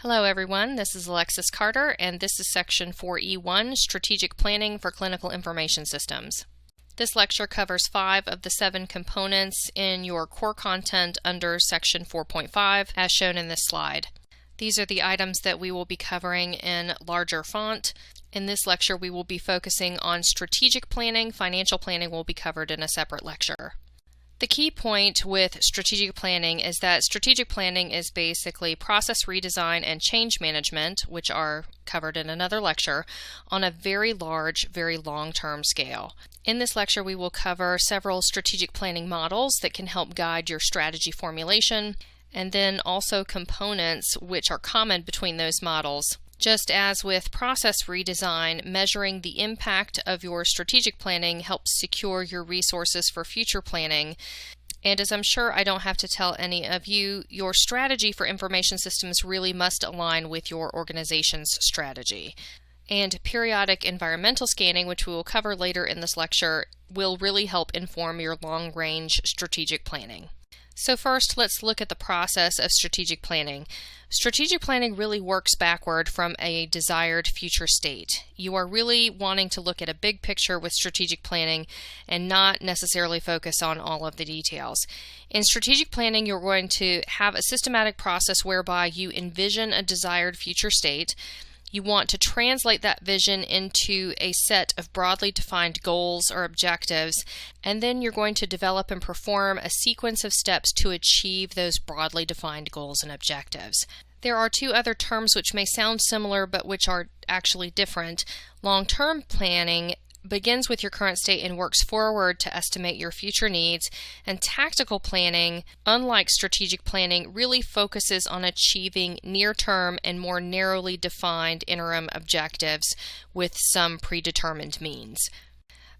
Hello everyone, this is Alexis Carter and this is Section 4E1, Strategic Planning for Clinical Information Systems. This lecture covers 5 of the 7 components in your core content under Section 4.5 as shown in this slide. These are the items that we will be covering in larger font. In this lecture we will be focusing on strategic planning. Financial planning will be covered in a separate lecture. The key point with strategic planning is that strategic planning is basically process redesign and change management, which are covered in another lecture, on a very large, very long-term scale. In this lecture, we will cover several strategic planning models that can help guide your strategy formulation, and then also components which are common between those models. Just as with process redesign, measuring the impact of your strategic planning helps secure your resources for future planning. And as I'm sure I don't have to tell any of you, your strategy for information systems really must align with your organization's strategy. And periodic environmental scanning, which we will cover later in this lecture, will really help inform your long-range strategic planning. So first, let's look at the process of strategic planning. Strategic planning really works backward from a desired future state. You are really wanting to look at a big picture with strategic planning and not necessarily focus on all of the details. In strategic planning, you're going to have a systematic process whereby you envision a desired future state. You want to translate that vision into a set of broadly defined goals or objectives, and then you're going to develop and perform a sequence of steps to achieve those broadly defined goals and objectives. There are 2 other terms which may sound similar but which are actually different. Long-term planning begins with your current state and works forward to estimate your future needs, and tactical planning, unlike strategic planning, really focuses on achieving near-term and more narrowly defined interim objectives with some predetermined means.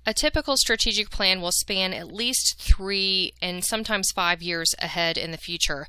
A typical strategic plan will span at least 3 and sometimes 5 years ahead in the future.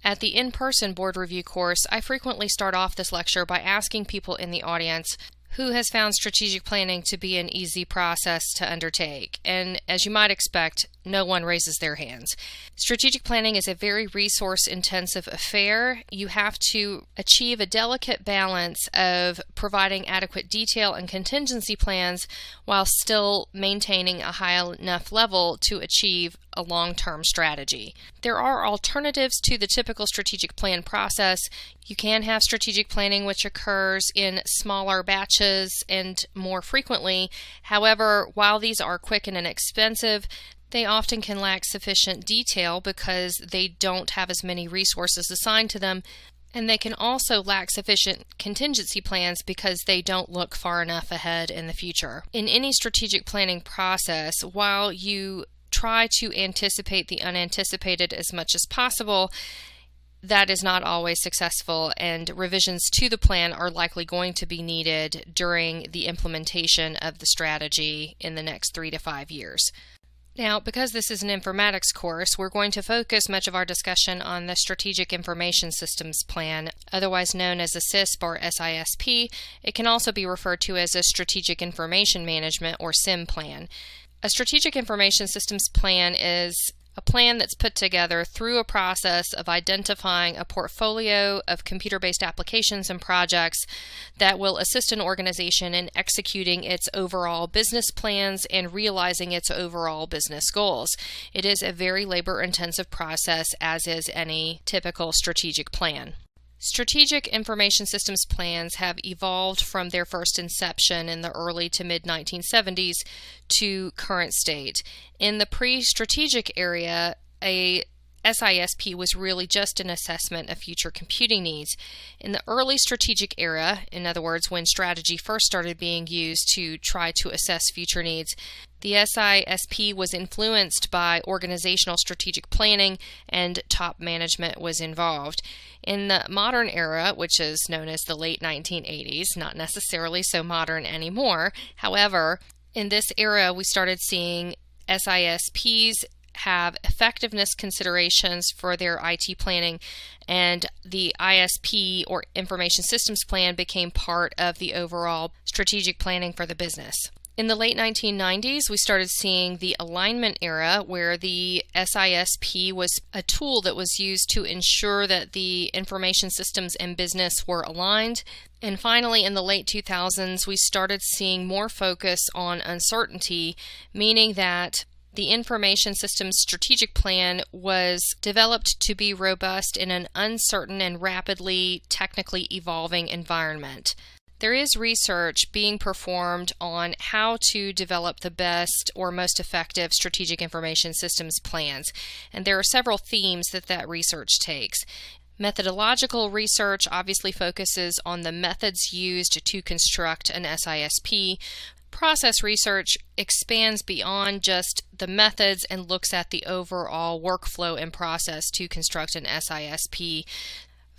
At the in-person board review course, I frequently start off this lecture by asking people in the audience who has found strategic planning to be an easy process to undertake. And as you might expect, no one raises their hands. Strategic planning is a very resource-intensive affair. You have to achieve a delicate balance of providing adequate detail and contingency plans while still maintaining a high enough level to achieve a long-term strategy. There are alternatives to the typical strategic plan process. You can have strategic planning which occurs in smaller batches and more frequently. However, while these are quick and inexpensive, they often can lack sufficient detail because they don't have as many resources assigned to them, and they can also lack sufficient contingency plans because they don't look far enough ahead in the future. In any strategic planning process, while you try to anticipate the unanticipated as much as possible, that is not always successful, and revisions to the plan are likely going to be needed during the implementation of the strategy in the next 3 to 5 years. Now, because this is an informatics course, we're going to focus much of our discussion on the Strategic Information Systems Plan, otherwise known as a SISP or SISP. It can also be referred to as a Strategic Information Management or SIM plan. A Strategic Information Systems Plan is a plan that's put together through a process of identifying a portfolio of computer-based applications and projects that will assist an organization in executing its overall business plans and realizing its overall business goals. It is a very labor-intensive process, as is any typical strategic plan. Strategic information systems plans have evolved from their first inception in the early to mid-1970s to current state. In the pre-strategic area, a SISP was really just an assessment of future computing needs. In the early strategic era, in other words, when strategy first started being used to try to assess future needs, the SISP was influenced by organizational strategic planning and top management was involved. In the modern era, which is known as the late 1980s, not necessarily so modern anymore, however, in this era we started seeing SISPs have effectiveness considerations for their IT planning, and the ISP or Information Systems Plan became part of the overall strategic planning for the business. In the late 1990s, we started seeing the alignment era, where the SISP was a tool that was used to ensure that the information systems and business were aligned. And finally, in the late 2000s, we started seeing more focus on uncertainty, meaning that the information systems strategic plan was developed to be robust in an uncertain and rapidly technically evolving environment. There is research being performed on how to develop the best or most effective strategic information systems plans, and there are several themes that research takes. Methodological research obviously focuses on the methods used to construct an SISP. Process research expands beyond just the methods and looks at the overall workflow and process to construct an SISP.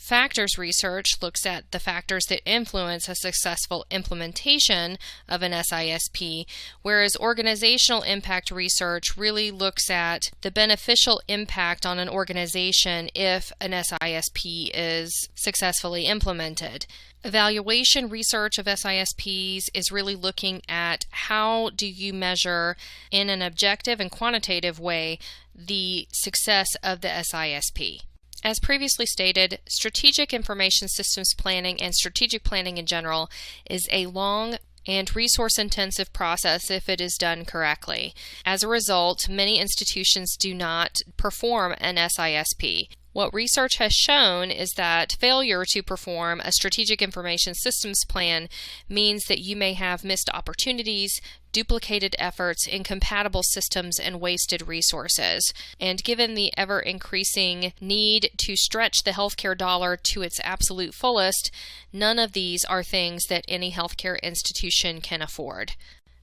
Factors research looks at the factors that influence a successful implementation of an SISP, whereas organizational impact research really looks at the beneficial impact on an organization if an SISP is successfully implemented. Evaluation research of SISPs is really looking at how do you measure in an objective and quantitative way the success of the SISP. As previously stated, strategic information systems planning and strategic planning in general is a long and resource-intensive process if it is done correctly. As a result, many institutions do not perform an SISP. What research has shown is that failure to perform a strategic information systems plan means that you may have missed opportunities, duplicated efforts, incompatible systems, and wasted resources. And given the ever-increasing need to stretch the healthcare dollar to its absolute fullest, none of these are things that any healthcare institution can afford.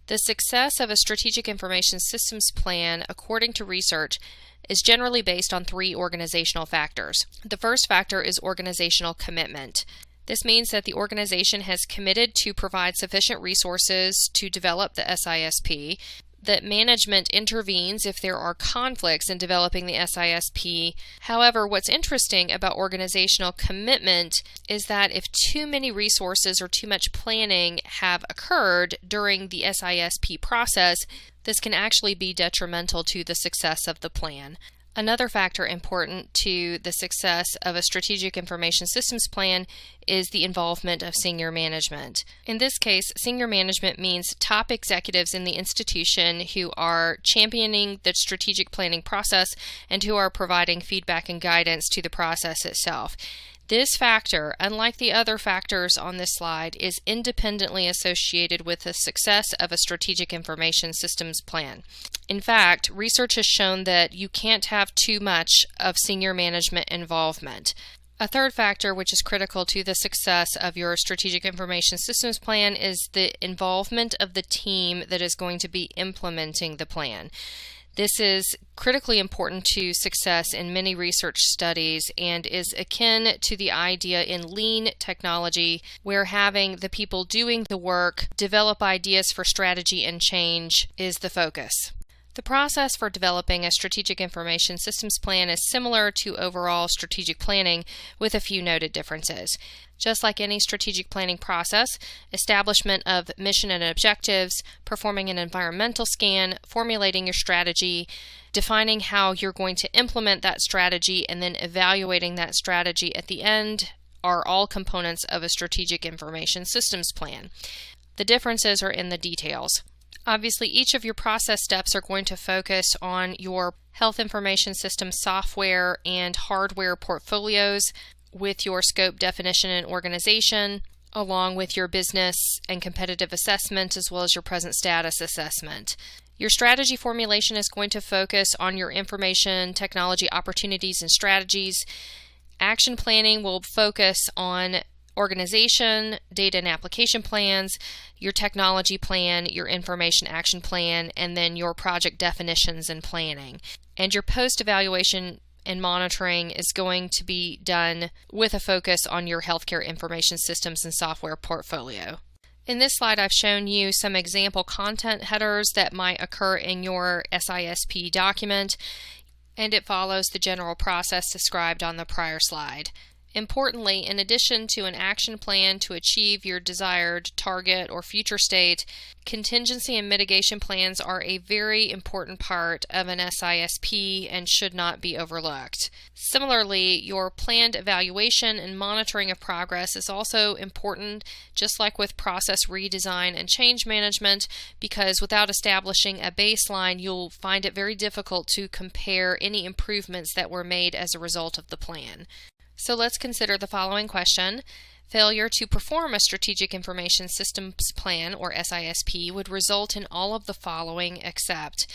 The success of a strategic information systems plan, according to research, is generally based on 3 organizational factors. The first factor is organizational commitment. This means that the organization has committed to provide sufficient resources to develop the SISP, that management intervenes if there are conflicts in developing the SISP. However, what's interesting about organizational commitment is that if too many resources or too much planning have occurred during the SISP process, this can actually be detrimental to the success of the plan. Another factor important to the success of a strategic information systems plan is the involvement of senior management. In this case, senior management means top executives in the institution who are championing the strategic planning process and who are providing feedback and guidance to the process itself. This factor, unlike the other factors on this slide, is independently associated with the success of a strategic information systems plan. In fact, research has shown that you can't have too much of senior management involvement. A third factor, which is critical to the success of your strategic information systems plan, is the involvement of the team that is going to be implementing the plan. This is critically important to success in many research studies and is akin to the idea in lean technology, where having the people doing the work develop ideas for strategy and change is the focus. The process for developing a strategic information systems plan is similar to overall strategic planning, with a few noted differences. Just like any strategic planning process, establishment of mission and objectives, performing an environmental scan, formulating your strategy, defining how you're going to implement that strategy, and then evaluating that strategy at the end are all components of a strategic information systems plan. The differences are in the details. Obviously, each of your process steps are going to focus on your health information system software and hardware portfolios with your scope definition and organization, along with your business and competitive assessment, as well as your present status assessment. Your strategy formulation is going to focus on your information technology opportunities and strategies. Action planning will focus on organization, data and application plans, your technology plan, your information action plan, and then your project definitions and planning. And your post-evaluation and monitoring is going to be done with a focus on your healthcare information systems and software portfolio. In this slide, I've shown you some example content headers that might occur in your SISP document, and it follows the general process described on the prior slide. Importantly, in addition to an action plan to achieve your desired target or future state, contingency and mitigation plans are a very important part of an SISP and should not be overlooked. Similarly, your planned evaluation and monitoring of progress is also important, just like with process redesign and change management, because without establishing a baseline, you'll find it very difficult to compare any improvements that were made as a result of the plan. So let's consider the following question. Failure to perform a Strategic Information Systems Plan, or SISP, would result in all of the following except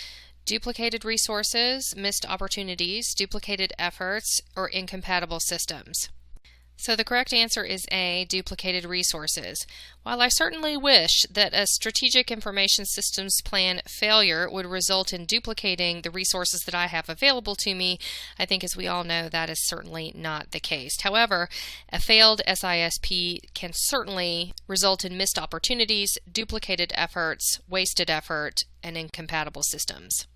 duplicated resources, missed opportunities, duplicated efforts, or incompatible systems. So the correct answer is A, duplicated resources. While I certainly wish that a Strategic Information Systems Plan failure would result in duplicating the resources that I have available to me, I think, as we all know, that is certainly not the case. However, a failed SISP can certainly result in missed opportunities, duplicated efforts, wasted effort, and incompatible systems.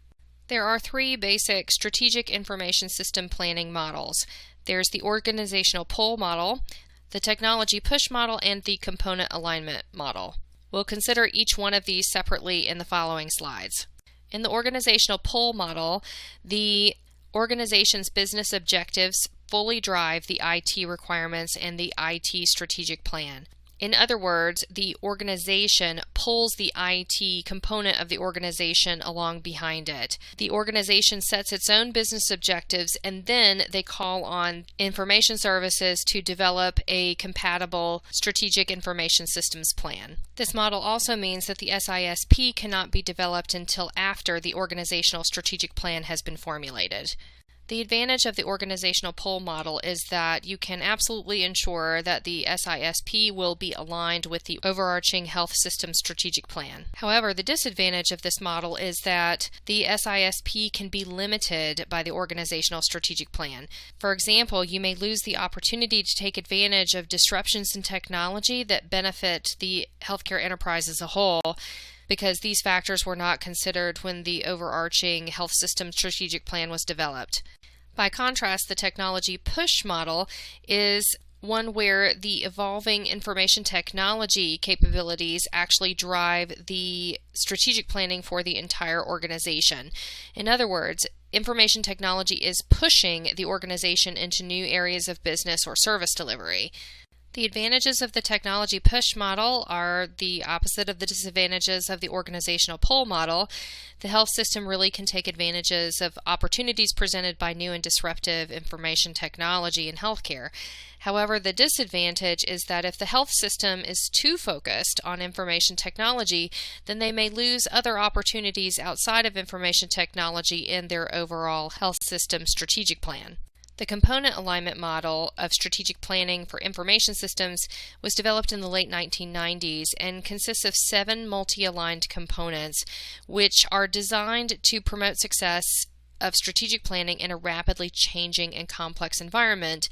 There are three basic Strategic Information System Planning models. There's the organizational pull model, the technology push model, and the component alignment model. We'll consider each one of these separately in the following slides. In the organizational pull model, the organization's business objectives fully drive the IT requirements and the IT strategic plan. In other words, the organization pulls the IT component of the organization along behind it. The organization sets its own business objectives, and then they call on information services to develop a compatible strategic information systems plan. This model also means that the SISP cannot be developed until after the organizational strategic plan has been formulated. The advantage of the organizational pull model is that you can absolutely ensure that the SISP will be aligned with the overarching health system strategic plan. However, the disadvantage of this model is that the SISP can be limited by the organizational strategic plan. For example, you may lose the opportunity to take advantage of disruptions in technology that benefit the healthcare enterprise as a whole, because these factors were not considered when the overarching health system strategic plan was developed. By contrast, the technology push model is one where the evolving information technology capabilities actually drive the strategic planning for the entire organization. In other words, information technology is pushing the organization into new areas of business or service delivery. The advantages of the technology push model are the opposite of the disadvantages of the organizational pull model. The health system really can take advantages of opportunities presented by new and disruptive information technology in healthcare. However, the disadvantage is that if the health system is too focused on information technology, then they may lose other opportunities outside of information technology in their overall health system strategic plan. The component alignment model of strategic planning for information systems was developed in the late 1990s and consists of 7 multi-aligned components, which are designed to promote success of strategic planning in a rapidly changing and complex environment.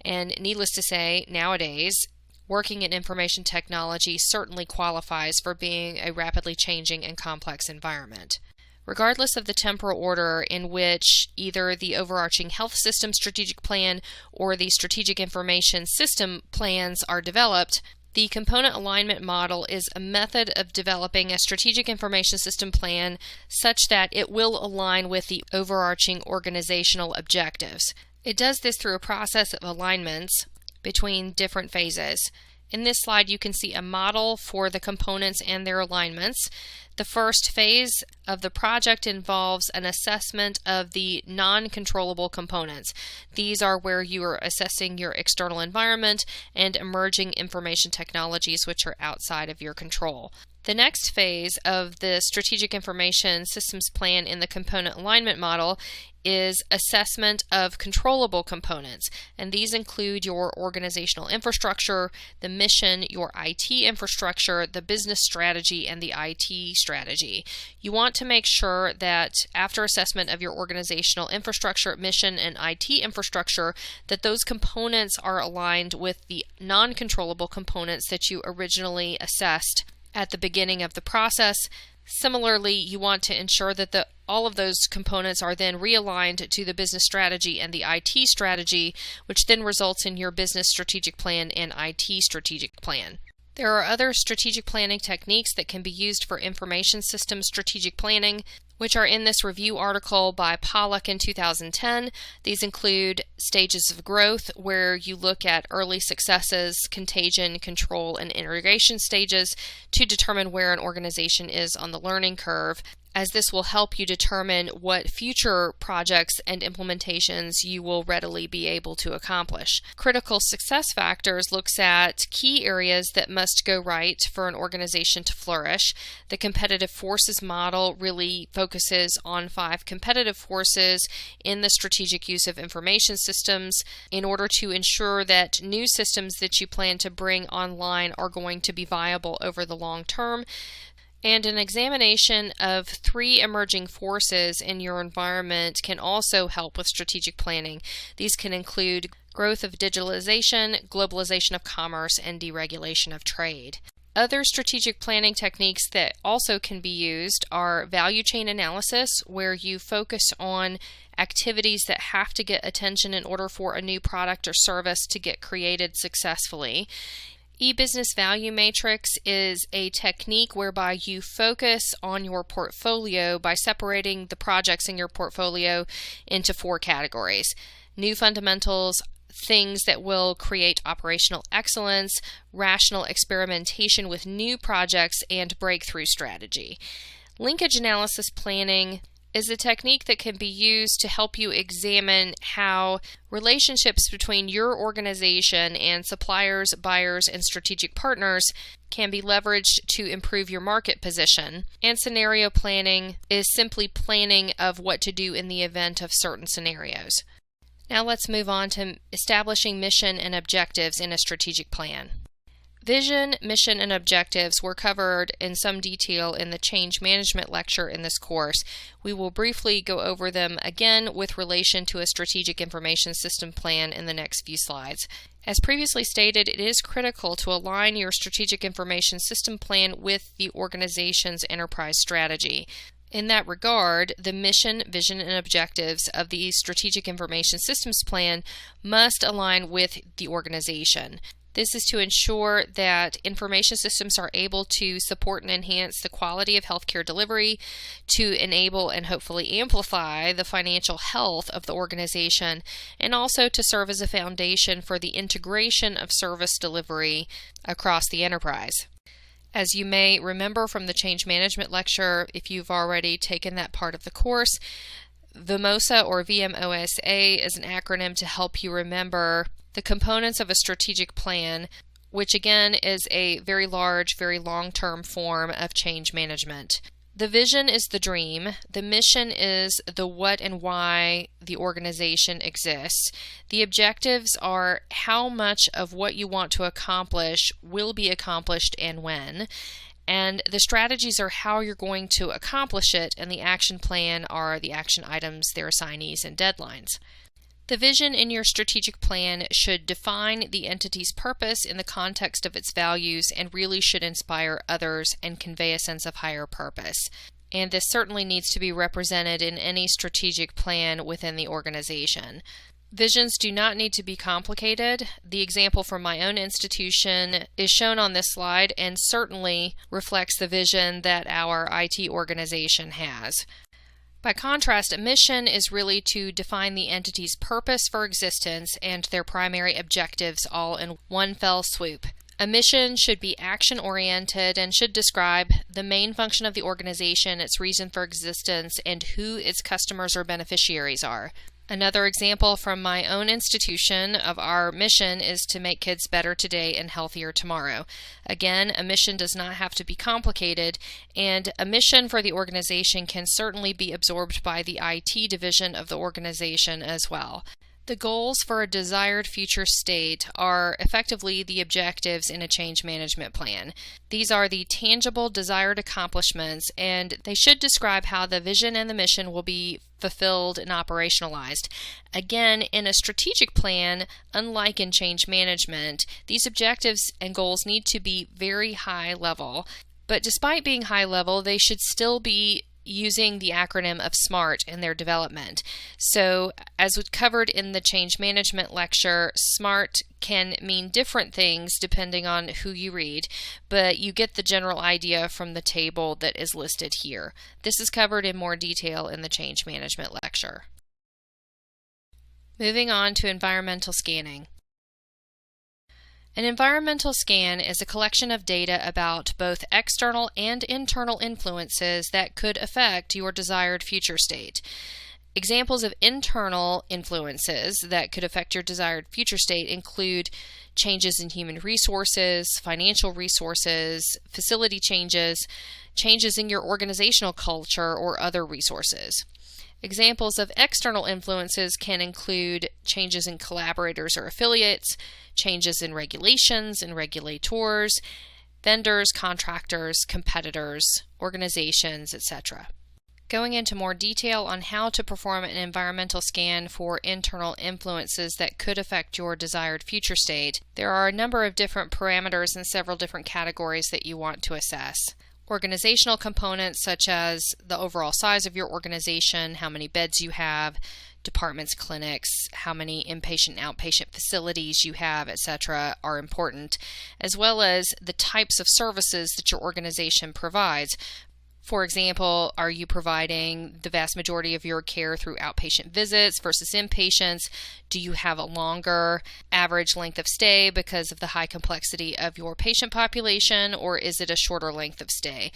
And needless to say, nowadays, working in information technology certainly qualifies for being a rapidly changing and complex environment. Regardless of the temporal order in which either the overarching health system strategic plan or the strategic information system plans are developed, the component alignment model is a method of developing a strategic information system plan such that it will align with the overarching organizational objectives. It does this through a process of alignments between different phases. In this slide, you can see a model for the components and their alignments. The first phase of the project involves an assessment of the non-controllable components. These are where you are assessing your external environment and emerging information technologies which are outside of your control. The next phase of the Strategic Information Systems Plan in the component alignment model is assessment of controllable components, and these include your organizational infrastructure, the mission, your IT infrastructure, the business strategy, and the IT strategy. You want to make sure that after assessment of your organizational infrastructure, mission, and IT infrastructure, that those components are aligned with the non-controllable components that you originally assessed at the beginning of the process. Similarly, you want to ensure that all of those components are then realigned to the business strategy and the IT strategy, which then results in your business strategic plan and IT strategic plan. There are other strategic planning techniques that can be used for information system strategic planning, which are in this review article by Pollock in 2010. These include stages of growth, where you look at early successes, contagion, control, and integration stages to determine where an organization is on the learning curve, as this will help you determine what future projects and implementations you will readily be able to accomplish. Critical success factors looks at key areas that must go right for an organization to flourish. The competitive forces model really focuses on 5 competitive forces in the strategic use of information systems in order to ensure that new systems that you plan to bring online are going to be viable over the long term. And an examination of 3 emerging forces in your environment can also help with strategic planning. These can include growth of digitalization, globalization of commerce, and deregulation of trade. Other strategic planning techniques that also can be used are value chain analysis, where you focus on activities that have to get attention in order for a new product or service to get created successfully. E-Business Value Matrix is a technique whereby you focus on your portfolio by separating the projects in your portfolio into 4 categories: new fundamentals, things that will create operational excellence, rational experimentation with new projects, and breakthrough strategy. Linkage analysis planning is a technique that can be used to help you examine how relationships between your organization and suppliers, buyers, and strategic partners can be leveraged to improve your market position. And scenario planning is simply planning of what to do in the event of certain scenarios. Now let's move on to establishing mission and objectives in a strategic plan. Vision, mission, and objectives were covered in some detail in the change management lecture in this course. We will briefly go over them again with relation to a strategic information system plan in the next few slides. As previously stated, it is critical to align your strategic information system plan with the organization's enterprise strategy. In that regard, the mission, vision, and objectives of the Strategic Information Systems Plan must align with the organization. This is to ensure that information systems are able to support and enhance the quality of healthcare delivery, to enable and hopefully amplify the financial health of the organization, and also to serve as a foundation for the integration of service delivery across the enterprise. As you may remember from the change management lecture, if you've already taken that part of the course, VMOSA or VMOSA is an acronym to help you remember the components of a strategic plan, which again is a very large, very long-term form of change management. The vision is the dream. The mission is the what and why the organization exists. The objectives are how much of what you want to accomplish will be accomplished and when. And the strategies are how you're going to accomplish it, and the action plan are the action items, their assignees, and deadlines. The vision in your strategic plan should define the entity's purpose in the context of its values and really should inspire others and convey a sense of higher purpose. And this certainly needs to be represented in any strategic plan within the organization. Visions do not need to be complicated. The example from my own institution is shown on this slide and certainly reflects the vision that our IT organization has. By contrast, a mission is really to define the entity's purpose for existence and their primary objectives all in one fell swoop. A mission should be action-oriented and should describe the main function of the organization, its reason for existence, and who its customers or beneficiaries are. Another example from my own institution of our mission is to make kids better today and healthier tomorrow. Again, a mission does not have to be complicated, and a mission for the organization can certainly be absorbed by the IT division of the organization as well. The goals for a desired future state are effectively the objectives in a change management plan. These are the tangible desired accomplishments, and they should describe how the vision and the mission will be fulfilled and operationalized. Again, in a strategic plan, unlike in change management, these objectives and goals need to be very high level. But despite being high level, they should still be using the acronym of SMART in their development. So, as we covered in the change management lecture, SMART can mean different things depending on who you read, but you get the general idea from the table that is listed here. This is covered in more detail in the change management lecture. Moving on to environmental scanning. An environmental scan is a collection of data about both external and internal influences that could affect your desired future state. Examples of internal influences that could affect your desired future state include changes in human resources, financial resources, facility changes, changes in your organizational culture, or other resources. Examples of external influences can include changes in collaborators or affiliates, changes in regulations and regulators, vendors, contractors, competitors, organizations, etc. Going into more detail on how to perform an environmental scan for internal influences that could affect your desired future state, there are a number of different parameters and several different categories that you want to assess. Organizational components such as the overall size of your organization, how many beds you have, departments, clinics, how many inpatient and outpatient facilities you have, etc. are important, as well as the types of services that your organization provides. For example, are you providing the vast majority of your care through outpatient visits versus inpatients? Do you have a longer average length of stay because of the high complexity of your patient population, or is it a shorter length of stay?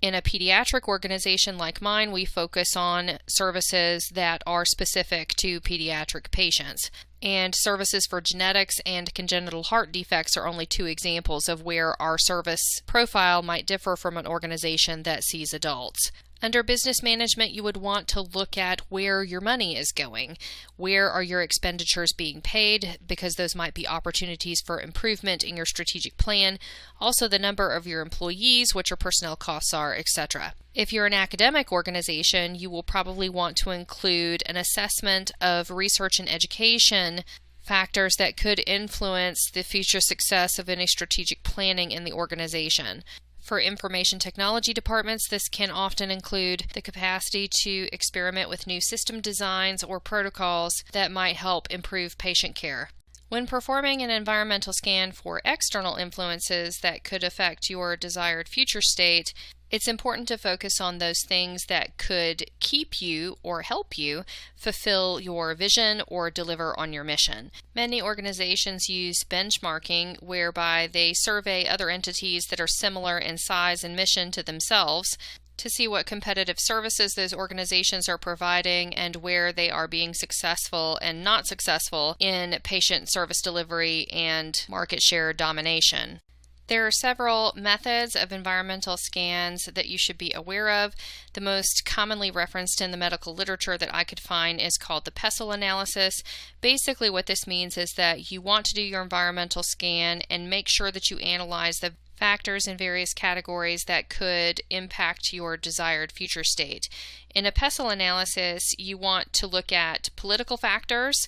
In a pediatric organization like mine, we focus on services that are specific to pediatric patients. And services for genetics and congenital heart defects are only two examples of where our service profile might differ from an organization that sees adults. Under business management, you would want to look at where your money is going. Where are your expenditures being paid? Because those might be opportunities for improvement in your strategic plan. Also, the number of your employees, what your personnel costs are, etc. If you're an academic organization, you will probably want to include an assessment of research and education factors that could influence the future success of any strategic planning in the organization. For information technology departments, this can often include the capacity to experiment with new system designs or protocols that might help improve patient care. When performing an environmental scan for external influences that could affect your desired future state, it's important to focus on those things that could keep you or help you fulfill your vision or deliver on your mission. Many organizations use benchmarking, whereby they survey other entities that are similar in size and mission to themselves to see what competitive services those organizations are providing and where they are being successful and not successful in patient service delivery and market share domination. There are several methods of environmental scans that you should be aware of. The most commonly referenced in the medical literature that I could find is called the PESTLE analysis. Basically what this means is that you want to do your environmental scan and make sure that you analyze the factors in various categories that could impact your desired future state. In a PESTLE analysis, you want to look at political factors,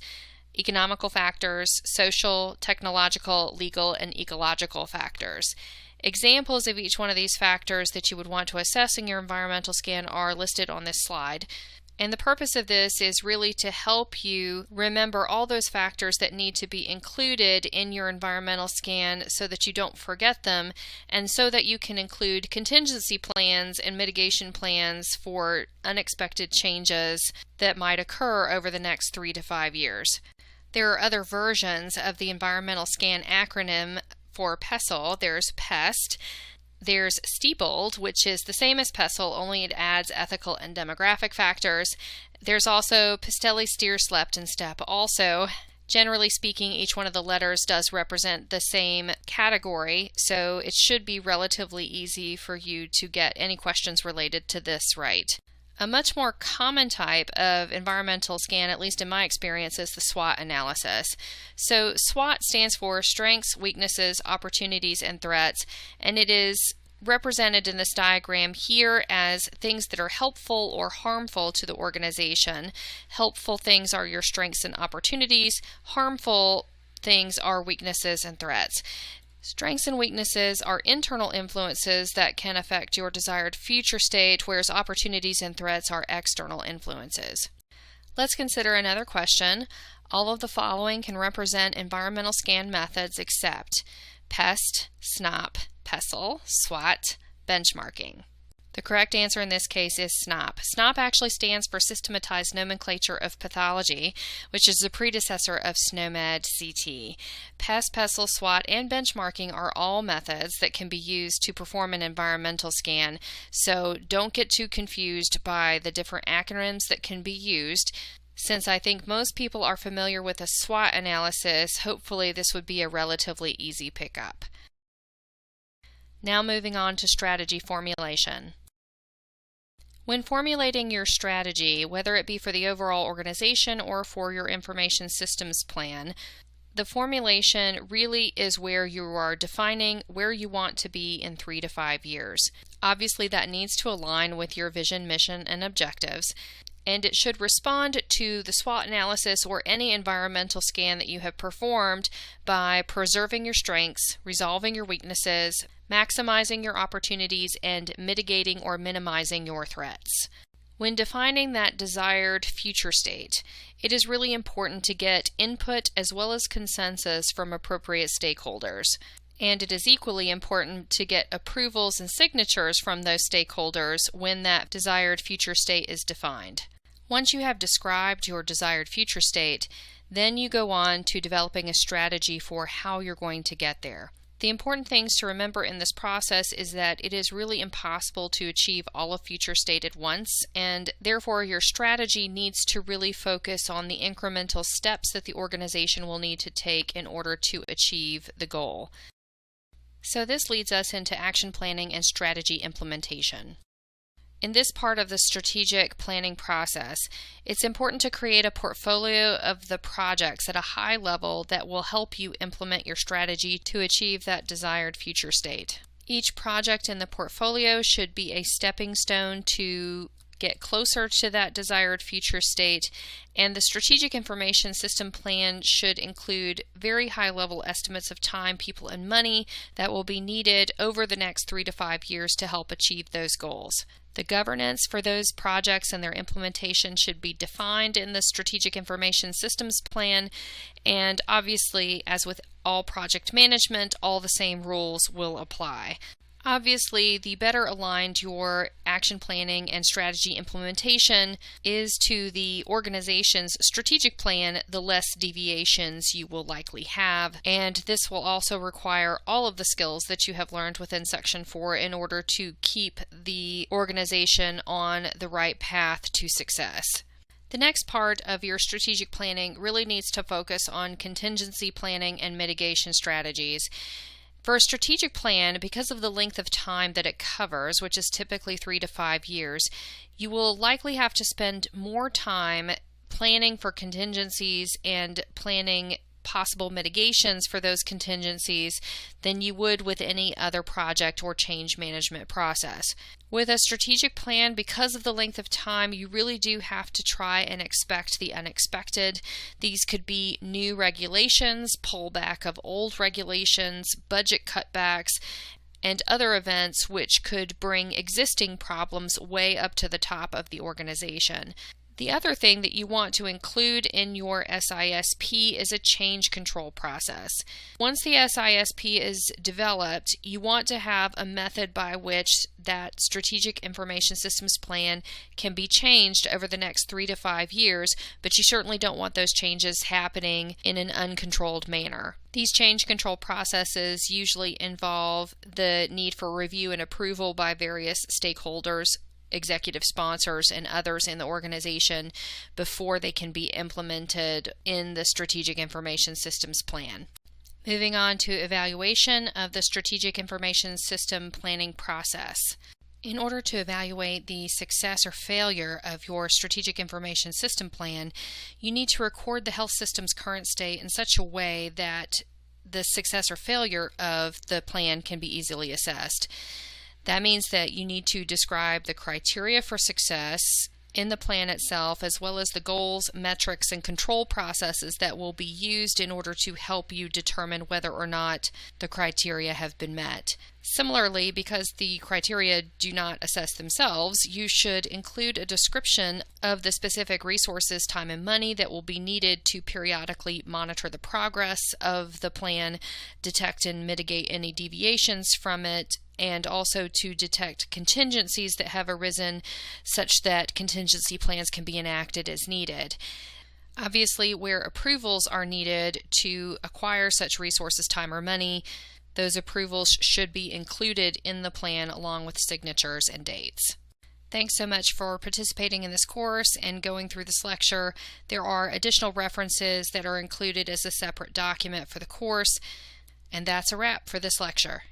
economical factors, social, technological, legal, and ecological factors. Examples of each one of these factors that you would want to assess in your environmental scan are listed on this slide. And the purpose of this is really to help you remember all those factors that need to be included in your environmental scan so that you don't forget them, and so that you can include contingency plans and mitigation plans for unexpected changes that might occur over the next 3 to 5 years. There are other versions of the environmental scan acronym for PESTLE. There's PEST. There's STEEPLE, which is the same as PESTLE, only it adds ethical and demographic factors. There's also PESTELI, STEER, SLEPT, and STEP also. Generally speaking, each one of the letters does represent the same category, so it should be relatively easy for you to get any questions related to this right. A much more common type of environmental scan, at least in my experience, is the SWOT analysis. So SWOT stands for Strengths, Weaknesses, Opportunities, and Threats, and it is represented in this diagram here as things that are helpful or harmful to the organization. Helpful things are your strengths and opportunities. Harmful things are weaknesses and threats. Strengths and weaknesses are internal influences that can affect your desired future state, whereas opportunities and threats are external influences. Let's consider another question. All of the following can represent environmental scan methods except PEST, SNOP, PESTLE, SWOT, benchmarking. The correct answer in this case is SNOP. SNOP actually stands for Systematized Nomenclature of Pathology, which is the predecessor of SNOMED CT. PEST, PESTLE, SWOT, and benchmarking are all methods that can be used to perform an environmental scan, so don't get too confused by the different acronyms that can be used. Since I think most people are familiar with a SWOT analysis, hopefully this would be a relatively easy pickup. Now moving on to strategy formulation. When formulating your strategy, whether it be for the overall organization or for your information systems plan, the formulation really is where you are defining where you want to be in 3 to 5 years. Obviously, that needs to align with your vision, mission, and objectives, and it should respond to the SWOT analysis or any environmental scan that you have performed by preserving your strengths, resolving your weaknesses, maximizing your opportunities, and mitigating or minimizing your threats. When defining that desired future state, it is really important to get input as well as consensus from appropriate stakeholders. And it is equally important to get approvals and signatures from those stakeholders when that desired future state is defined. Once you have described your desired future state, then you go on to developing a strategy for how you're going to get there. The important things to remember in this process is that it is really impossible to achieve all of future state at once, and therefore your strategy needs to really focus on the incremental steps that the organization will need to take in order to achieve the goal. So this leads us into action planning and strategy implementation. In this part of the strategic planning process, it's important to create a portfolio of the projects at a high level that will help you implement your strategy to achieve that desired future state. Each project in the portfolio should be a stepping stone to get closer to that desired future state, and the strategic information system plan should include very high-level estimates of time, people, and money that will be needed over the next 3 to 5 years to help achieve those goals. The governance for those projects and their implementation should be defined in the Strategic Information Systems Plan, and obviously, as with all project management, all the same rules will apply. Obviously, the better aligned your action planning and strategy implementation is to the organization's strategic plan, the less deviations you will likely have. And this will also require all of the skills that you have learned within Section 4 in order to keep the organization on the right path to success. The next part of your strategic planning really needs to focus on contingency planning and mitigation strategies. For a strategic plan, because of the length of time that it covers, which is typically 3 to 5 years, you will likely have to spend more time planning for contingencies and planning possible mitigations for those contingencies than you would with any other project or change management process. With a strategic plan, because of the length of time, you really do have to try and expect the unexpected. These could be new regulations, pullback of old regulations, budget cutbacks, and other events which could bring existing problems way up to the top of the organization. The other thing that you want to include in your SISP is a change control process. Once the SISP is developed, you want to have a method by which that strategic information systems plan can be changed over the next 3 to 5 years, but you certainly don't want those changes happening in an uncontrolled manner. These change control processes usually involve the need for review and approval by various stakeholders, executive sponsors, and others in the organization before they can be implemented in the Strategic Information Systems Plan. Moving on to evaluation of the Strategic Information System planning process. In order to evaluate the success or failure of your Strategic Information System Plan, you need to record the health system's current state in such a way that the success or failure of the plan can be easily assessed. That means that you need to describe the criteria for success, in the plan itself, as well as the goals, metrics, and control processes that will be used in order to help you determine whether or not the criteria have been met. Similarly, because the criteria do not assess themselves, you should include a description of the specific resources, time, and money that will be needed to periodically monitor the progress of the plan, detect and mitigate any deviations from it, and also to detect contingencies that have arisen such that contingency plans can be enacted as needed. Obviously, where approvals are needed to acquire such resources, time, or money, those approvals should be included in the plan along with signatures and dates. Thanks so much for participating in this course and going through this lecture. There are additional references that are included as a separate document for the course, and that's a wrap for this lecture.